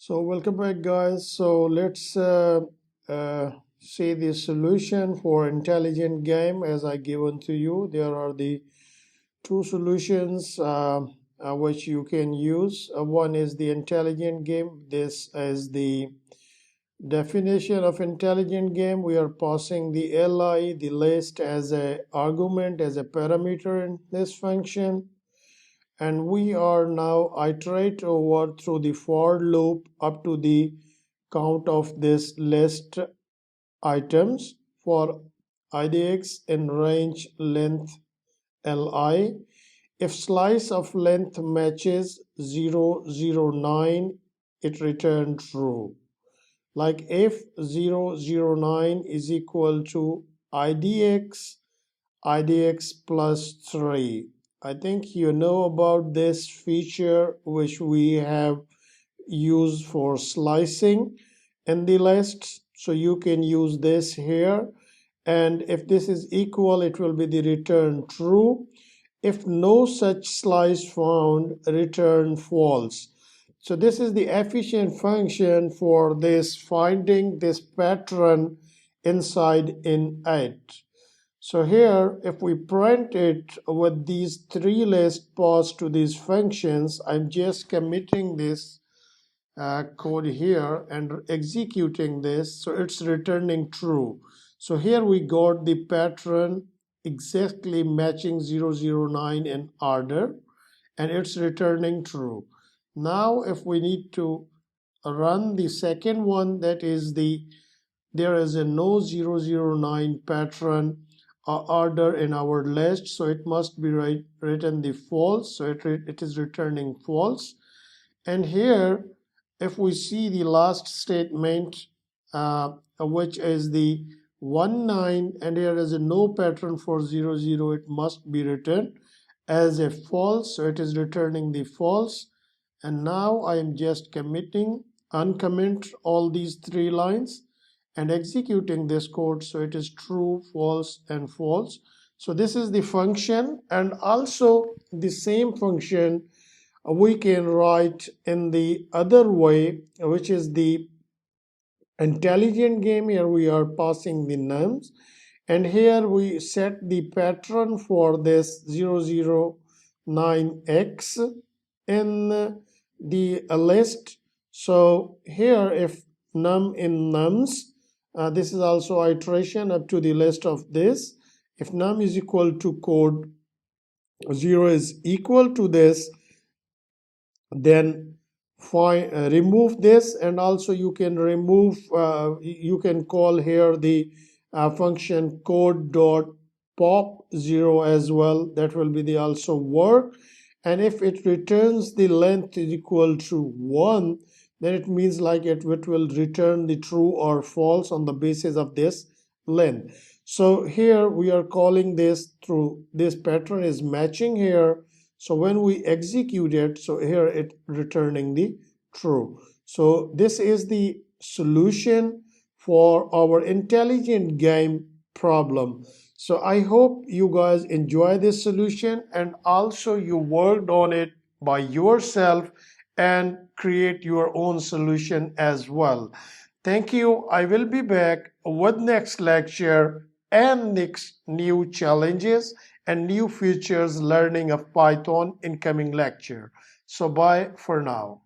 So welcome back, guys. So let's see the solution for intelligent game as I given to you. There are the two solutions which you can use. One is the intelligent game. This is the definition of intelligent game. We are passing the li, the list, as a argument, as a parameter in this function, and we are now iterate over through the for loop up to the count of this list items for idx in range length li. If slice of length matches 0, 0, 9, it return true. Like if 0, 0, 9 is equal to idx plus 3. I think you know about this feature which we have used for slicing in the list. So you can use this here. And if this is equal, it will be the return true. If no such slice found, return false. So this is the efficient function for this finding this pattern inside in it. So here, if we print it with these three lists passed to these functions, I'm just committing this code here and executing this, so it's returning true. So here we got the pattern exactly matching 009 in order, and it's returning true. Now if we need to run the second one, that is there is a no 009 pattern order in our list, so it must be written the false, so it is returning false. And here if we see the last statement which is the 19, and here is a no pattern for 00, it must be written as a false, so it is returning the false. And now I am just uncomment all these three lines and executing this code, so it is true, false, and false. So this is the function, and also the same function we can write in the other way, which is the intelligent game. Here we are passing the nums, and here we set the pattern for this 009x in the list. So here if num in nums, this is also iteration up to the list of this. If num is equal to code 0 is equal to this, then remove this, and also you can remove you can call here the function code dot pop 0 as well. That will be the also work. And if it returns the length is equal to 1, then it means like it will return the true or false on the basis of this length. So here we are calling this through this pattern is matching here. So when we execute it, so here it returning the true. So this is the solution for our intelligent game problem. So I hope you guys enjoy this solution, and also you worked on it by yourself and create your own solution as well. Thank you. I will be back with next lecture and next new challenges and new features learning of Python in coming lecture. So bye for now.